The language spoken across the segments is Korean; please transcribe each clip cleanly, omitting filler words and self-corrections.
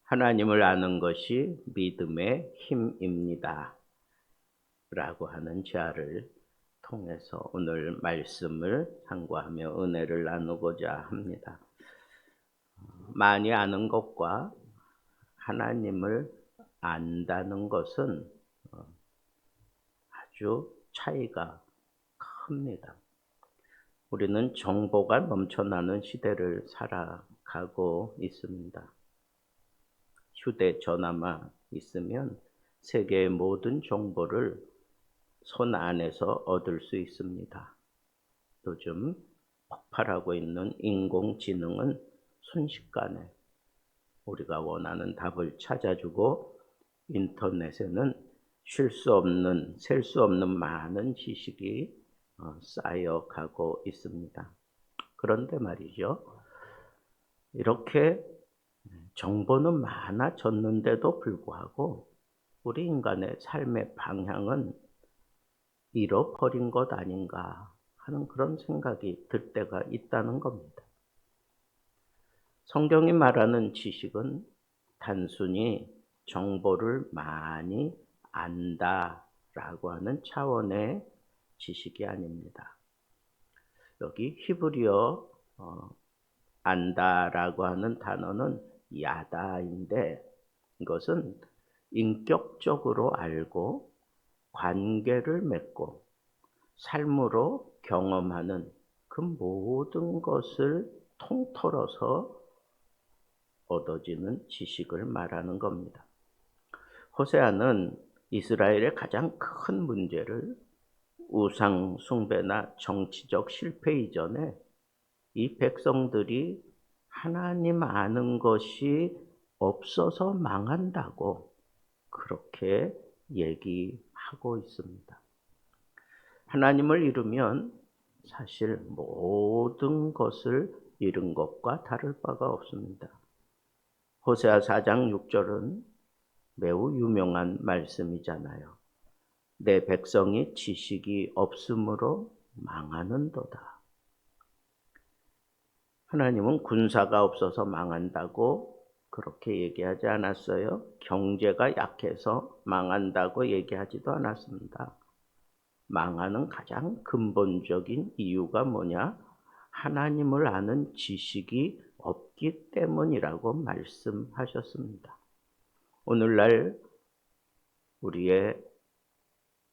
하나님을 아는 것이 믿음의 힘입니다. 라고 하는 제안을 통해서 오늘 말씀을 참고하며 은혜를 나누고자 합니다. 많이 아는 것과 하나님을 안다는 것은 아주 차이가 큽니다. 우리는 정보가 넘쳐나는 시대를 살아가고 있습니다. 휴대전화만 있으면 세계의 모든 정보를 손 안에서 얻을 수 있습니다. 요즘 폭발하고 있는 인공지능은 순식간에 우리가 원하는 답을 찾아주고 인터넷에는 셀 수 없는 많은 지식이 쌓여가고 있습니다. 그런데 말이죠. 이렇게 정보는 많아졌는데도 불구하고 우리 인간의 삶의 방향은 잃어버린 것 아닌가 하는 그런 생각이 들 때가 있다는 겁니다. 성경이 말하는 지식은 단순히 정보를 많이 안다라고 하는 차원의 지식이 아닙니다. 여기 히브리어 안다라고 하는 단어는 야다인데 이것은 인격적으로 알고 관계를 맺고 삶으로 경험하는 그 모든 것을 통틀어서 얻어지는 지식을 말하는 겁니다. 호세아는 이스라엘의 가장 큰 문제를 우상 숭배나 정치적 실패 이전에 이 백성들이 하나님 아는 것이 없어서 망한다고 그렇게 얘기하고 있습니다. 하나님을 잃으면 사실 모든 것을 잃은 것과 다를 바가 없습니다. 호세아 4장 6절은 매우 유명한 말씀이잖아요. 내 백성이 지식이 없으므로 망하는도다. 하나님은 군사가 없어서 망한다고 그렇게 얘기하지 않았어요. 경제가 약해서 망한다고 얘기하지도 않았습니다. 망하는 가장 근본적인 이유가 뭐냐? 하나님을 아는 지식이 없기 때문이라고 말씀하셨습니다. 오늘날 우리의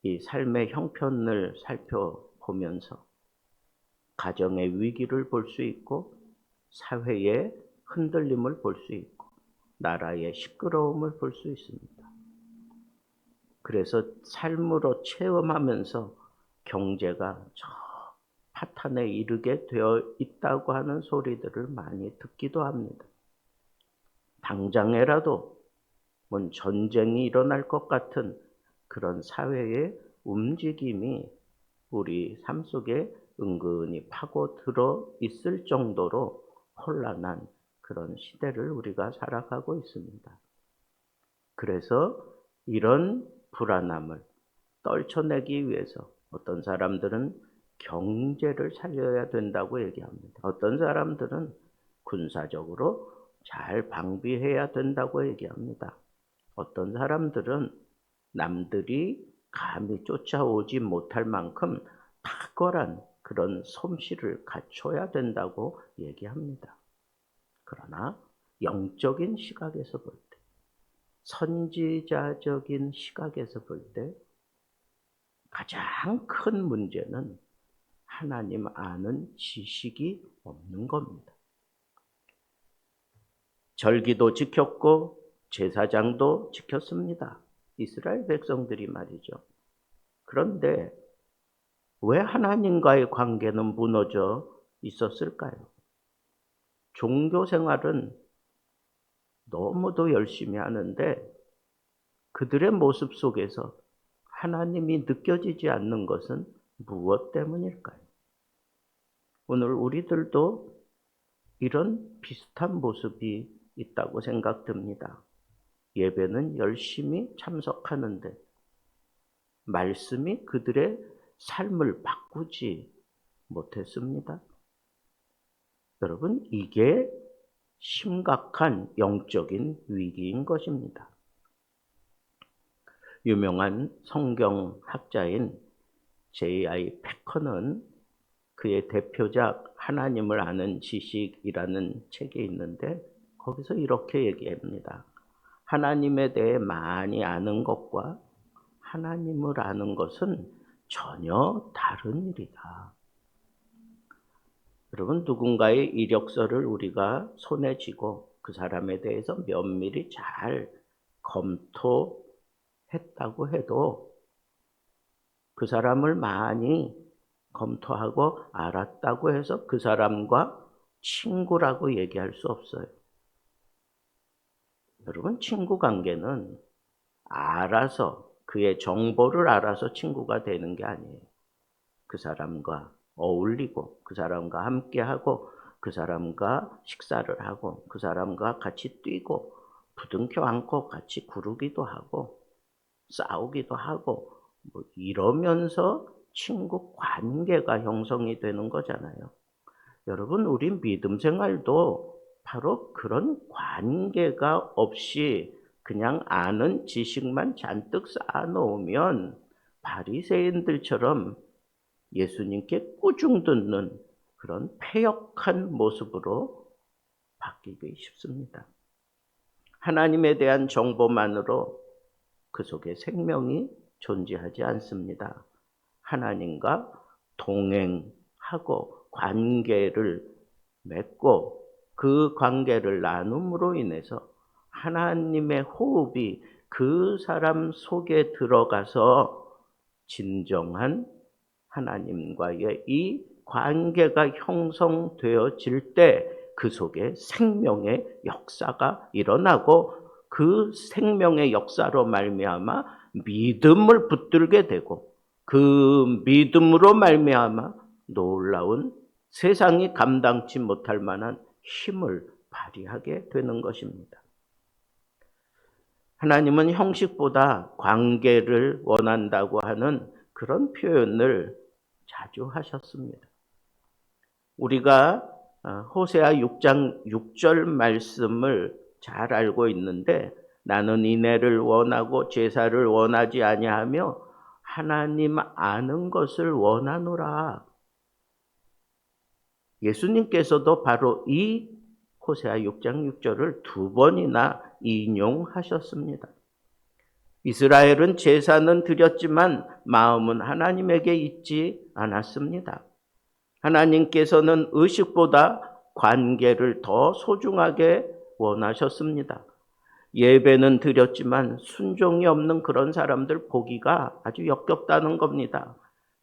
이 삶의 형편을 살펴보면서 가정의 위기를 볼 수 있고 사회의 흔들림을 볼 수 있고 나라의 시끄러움을 볼 수 있습니다. 그래서 삶으로 체험하면서 경제가 저 파탄에 이르게 되어 있다고 하는 소리들을 많이 듣기도 합니다. 당장에라도 뭔 전쟁이 일어날 것 같은 그런 사회의 움직임이 우리 삶 속에 은근히 파고들어 있을 정도로 혼란한 그런 시대를 우리가 살아가고 있습니다. 그래서 이런 불안함을 떨쳐내기 위해서 어떤 사람들은 경제를 살려야 된다고 얘기합니다. 어떤 사람들은 군사적으로 잘 방비해야 된다고 얘기합니다. 어떤 사람들은 남들이 감히 쫓아오지 못할 만큼 탁월한 그런 솜씨를 갖춰야 된다고 얘기합니다. 그러나 영적인 시각에서 볼 때, 선지자적인 시각에서 볼 때 가장 큰 문제는 하나님 아는 지식이 없는 겁니다. 절기도 지켰고 제사장도 지켰습니다. 이스라엘 백성들이 말이죠. 그런데 왜 하나님과의 관계는 무너져 있었을까요? 종교 생활은 너무도 열심히 하는데 그들의 모습 속에서 하나님이 느껴지지 않는 것은 무엇 때문일까요? 오늘 우리들도 이런 비슷한 모습이 있다고 생각됩니다. 예배는 열심히 참석하는데 말씀이 그들의 삶을 바꾸지 못했습니다. 여러분, 이게 심각한 영적인 위기인 것입니다. 유명한 성경학자인 J.I. 패커는 그의 대표작 하나님을 아는 지식이라는 책이 있는데 거기서 이렇게 얘기합니다. 하나님에 대해 많이 아는 것과 하나님을 아는 것은 전혀 다른 일이다. 여러분, 누군가의 이력서를 우리가 손에 쥐고 그 사람에 대해서 면밀히 잘 검토했다고 해도 그 사람을 많이 검토하고 알았다고 해서 그 사람과 친구라고 얘기할 수 없어요. 여러분, 친구 관계는 알아서, 그의 정보를 알아서 친구가 되는 게 아니에요. 그 사람과 어울리고, 그 사람과 함께하고, 그 사람과 식사를 하고, 그 사람과 같이 뛰고, 부둥켜 안고 같이 구르기도 하고, 싸우기도 하고, 이러면서 친구 관계가 형성이 되는 거잖아요. 여러분, 우리 믿음 생활도 바로 그런 관계가 없이 그냥 아는 지식만 잔뜩 쌓아놓으면 바리새인들처럼 예수님께 꾸중 듣는 그런 패역한 모습으로 바뀌기 쉽습니다. 하나님에 대한 정보만으로 그 속에 생명이 존재하지 않습니다. 하나님과 동행하고 관계를 맺고 그 관계를 나눔으로 인해서 하나님의 호흡이 그 사람 속에 들어가서 진정한 하나님과의 이 관계가 형성되어질 때 그 속에 생명의 역사가 일어나고 그 생명의 역사로 말미암아 믿음을 붙들게 되고 그 믿음으로 말미암아 놀라운 세상이 감당치 못할 만한 힘을 발휘하게 되는 것입니다. 하나님은 형식보다 관계를 원한다고 하는 그런 표현을 자주 하셨습니다. 우리가 호세아 6장 6절 말씀을 잘 알고 있는데 나는 인애를 원하고 제사를 원하지 아니하며 하나님 아는 것을 원하노라. 예수님께서도 바로 이 호세아 6장 6절을 2번이나 인용하셨습니다. 이스라엘은 제사는 드렸지만 마음은 하나님에게 있지 않았습니다. 하나님께서는 의식보다 관계를 더 소중하게 원하셨습니다. 예배는 드렸지만 순종이 없는 그런 사람들 보기가 아주 역겹다는 겁니다.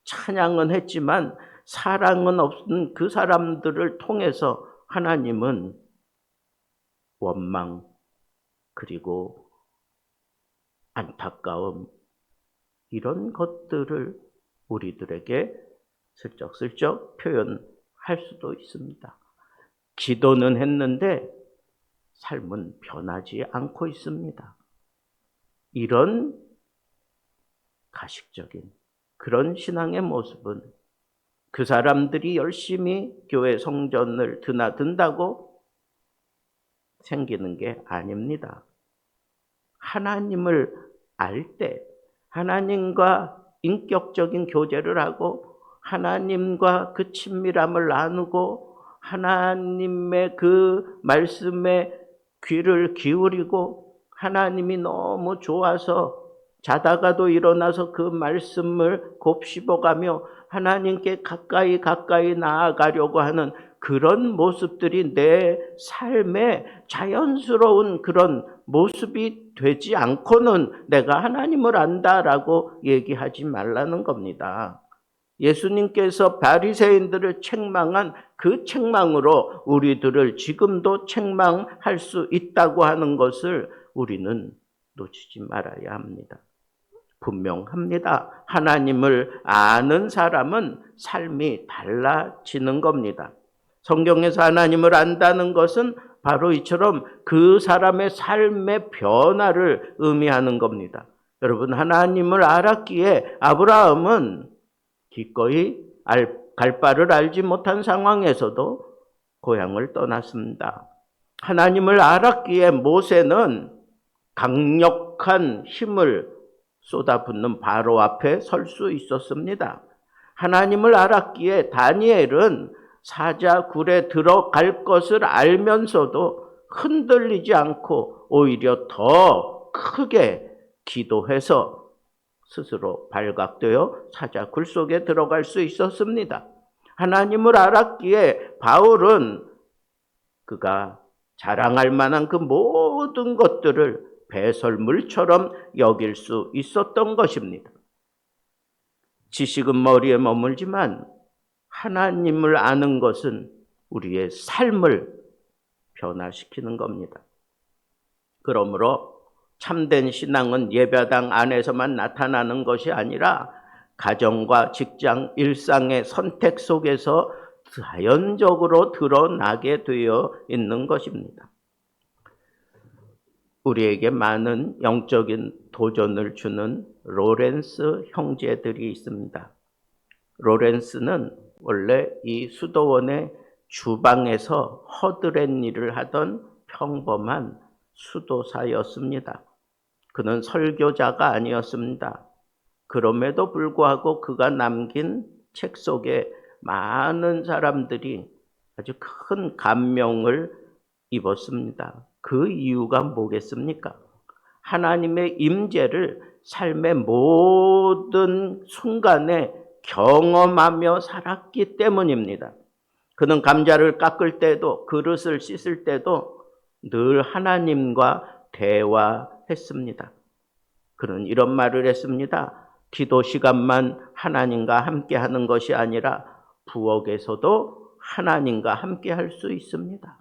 찬양은 했지만 사랑은 없는 그 사람들을 통해서 하나님은 원망 그리고 안타까움 이런 것들을 우리들에게 슬쩍슬쩍 표현할 수도 있습니다. 기도는 했는데 삶은 변하지 않고 있습니다. 이런 가식적인 그런 신앙의 모습은 그 사람들이 열심히 교회 성전을 드나든다고 생기는 게 아닙니다. 하나님을 알 때 하나님과 인격적인 교제를 하고 하나님과 그 친밀함을 나누고 하나님의 그 말씀에 귀를 기울이고 하나님이 너무 좋아서 자다가도 일어나서 그 말씀을 곱씹어가며 하나님께 가까이 나아가려고 하는 그런 모습들이 내 삶에 자연스러운 그런 모습이 되지 않고는 내가 하나님을 안다라고 얘기하지 말라는 겁니다. 예수님께서 바리새인들을 책망한 그 책망으로 우리들을 지금도 책망할 수 있다고 하는 것을 우리는 놓치지 말아야 합니다. 분명합니다. 하나님을 아는 사람은 삶이 달라지는 겁니다. 성경에서 하나님을 안다는 것은 바로 이처럼 그 사람의 삶의 변화를 의미하는 겁니다. 여러분, 하나님을 알았기에 아브라함은 기꺼이 갈 바를 알지 못한 상황에서도 고향을 떠났습니다. 하나님을 알았기에 모세는 강력한 힘을 쏟아붓는 바로 앞에 설 수 있었습니다. 하나님을 알았기에 다니엘은 사자굴에 들어갈 것을 알면서도 흔들리지 않고 오히려 더 크게 기도해서 스스로 발각되어 사자굴 속에 들어갈 수 있었습니다. 하나님을 알았기에 바울은 그가 자랑할 만한 그 모든 것들을 배설물처럼 여길 수 있었던 것입니다. 지식은 머리에 머물지만 하나님을 아는 것은 우리의 삶을 변화시키는 겁니다. 그러므로 참된 신앙은 예배당 안에서만 나타나는 것이 아니라 가정과 직장, 일상의 선택 속에서 자연적으로 드러나게 되어 있는 것입니다. 우리에게 많은 영적인 도전을 주는 로렌스 형제들이 있습니다. 로렌스는 원래 이 수도원의 주방에서 허드렛 일을 하던 평범한 수도사였습니다. 그는 설교자가 아니었습니다. 그럼에도 불구하고 그가 남긴 책 속에 많은 사람들이 아주 큰 감명을 입었습니다. 그 이유가 뭐겠습니까? 하나님의 임재를 삶의 모든 순간에 경험하며 살았기 때문입니다. 그는 감자를 깎을 때도 그릇을 씻을 때도 늘 하나님과 대화했습니다. 그는 이런 말을 했습니다. 기도 시간만 하나님과 함께 하는 것이 아니라 부엌에서도 하나님과 함께 할 수 있습니다.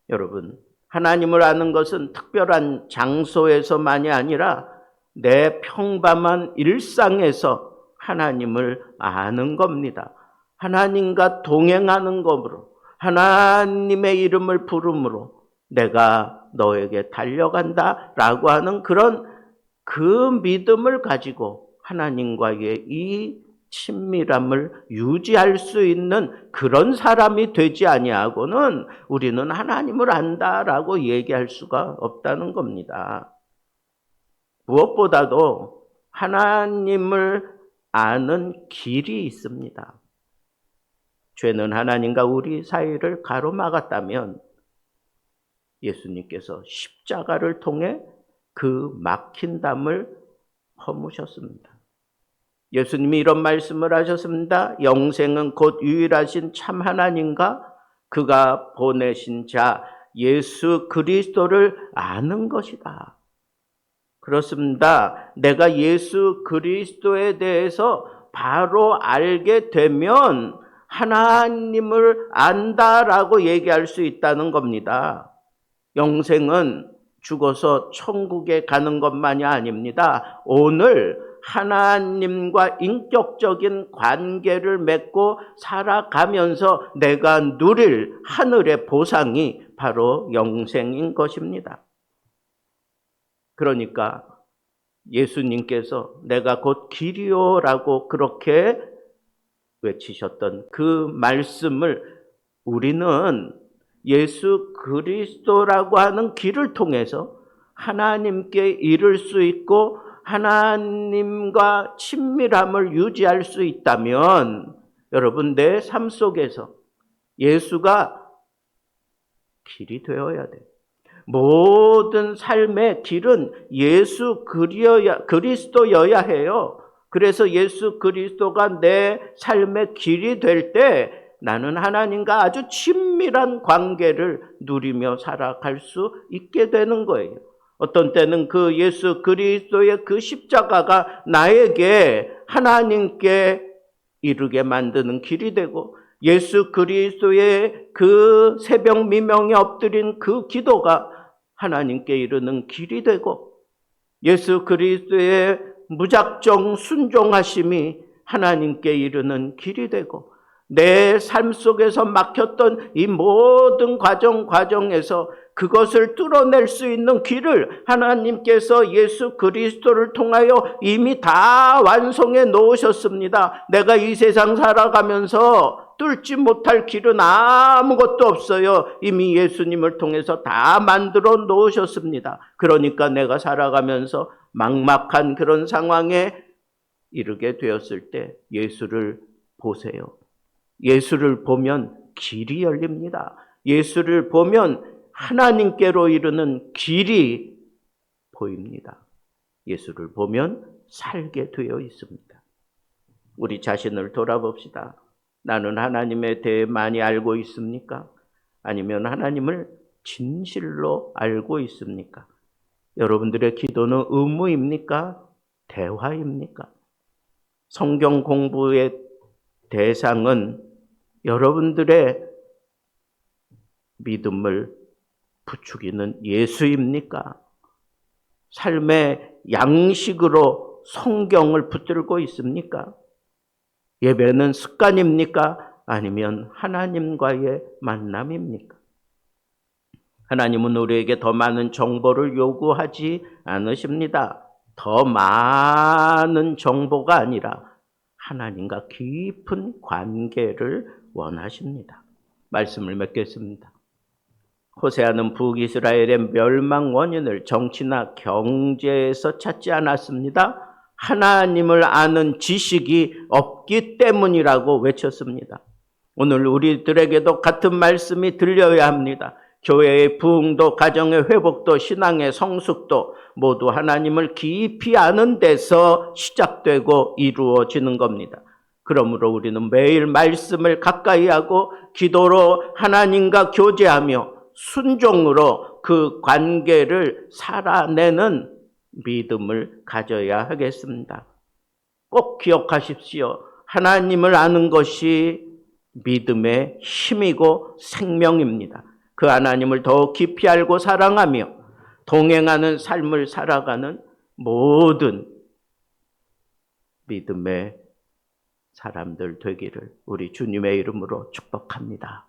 여러분, 하나님을 아는 것은 특별한 장소에서만이 아니라 내 평범한 일상에서 하나님을 아는 겁니다. 하나님과 동행하는 것으로, 하나님의 이름을 부름으로 내가 너에게 달려간다 라고 하는 그 믿음을 가지고 하나님과의 이 친밀함을 유지할 수 있는 그런 사람이 되지 아니하고는 우리는 하나님을 안다라고 얘기할 수가 없다는 겁니다. 무엇보다도 하나님을 아는 길이 있습니다. 죄는 하나님과 우리 사이를 가로막았다면 예수님께서 십자가를 통해 그 막힌 담을 허무셨습니다. 예수님이 이런 말씀을 하셨습니다. 영생은 곧 유일하신 참 하나님과 그가 보내신 자 예수 그리스도를 아는 것이다. 그렇습니다. 내가 예수 그리스도에 대해서 바로 알게 되면 하나님을 안다라고 얘기할 수 있다는 겁니다. 영생은 죽어서 천국에 가는 것만이 아닙니다. 오늘 하나님과 인격적인 관계를 맺고 살아가면서 내가 누릴 하늘의 보상이 바로 영생인 것입니다. 그러니까 예수님께서 내가 곧 길이요라고 그렇게 외치셨던 그 말씀을 우리는 예수 그리스도라고 하는 길을 통해서 하나님께 이를 수 있고 하나님과 친밀함을 유지할 수 있다면 여러분 내 삶 속에서 예수가 길이 되어야 돼요. 모든 삶의 길은 예수 그리스도여야 해요. 그래서 예수 그리스도가 내 삶의 길이 될 때 나는 하나님과 아주 친밀한 관계를 누리며 살아갈 수 있게 되는 거예요. 어떤 때는 그 예수 그리스도의 그 십자가가 나에게 하나님께 이르게 만드는 길이 되고 예수 그리스도의 그 새벽 미명에 엎드린 그 기도가 하나님께 이르는 길이 되고 예수 그리스도의 무작정 순종하심이 하나님께 이르는 길이 되고 내 삶 속에서 막혔던 이 모든 과정에서 그것을 뚫어낼 수 있는 길을 하나님께서 예수 그리스도를 통하여 이미 다 완성해 놓으셨습니다. 내가 이 세상 살아가면서 뚫지 못할 길은 아무것도 없어요. 이미 예수님을 통해서 다 만들어 놓으셨습니다. 그러니까 내가 살아가면서 막막한 그런 상황에 이르게 되었을 때 예수를 보세요. 예수를 보면 길이 열립니다. 예수를 보면 하나님께로 이르는 길이 보입니다. 예수를 보면 살게 되어 있습니다. 우리 자신을 돌아봅시다. 나는 하나님에 대해 많이 알고 있습니까? 아니면 하나님을 진실로 알고 있습니까? 여러분들의 기도는 의무입니까? 대화입니까? 성경 공부의 대상은 여러분들의 믿음을 부추기는 예수입니까? 삶의 양식으로 성경을 붙들고 있습니까? 예배는 습관입니까? 아니면 하나님과의 만남입니까? 하나님은 우리에게 더 많은 정보를 요구하지 않으십니다. 더 많은 정보가 아니라 하나님과 깊은 관계를 원하십니다. 말씀을 맺겠습니다. 호세아는 북이스라엘의 멸망 원인을 정치나 경제에서 찾지 않았습니다. 하나님을 아는 지식이 없기 때문이라고 외쳤습니다. 오늘 우리들에게도 같은 말씀이 들려야 합니다. 교회의 부흥도, 가정의 회복도, 신앙의 성숙도 모두 하나님을 깊이 아는 데서 시작되고 이루어지는 겁니다. 그러므로 우리는 매일 말씀을 가까이 하고 기도로 하나님과 교제하며 순종으로 그 관계를 살아내는 믿음을 가져야 하겠습니다. 꼭 기억하십시오. 하나님을 아는 것이 믿음의 힘이고 생명입니다. 그 하나님을 더 깊이 알고 사랑하며 동행하는 삶을 살아가는 모든 믿음의 사람들 되기를 우리 주님의 이름으로 축복합니다.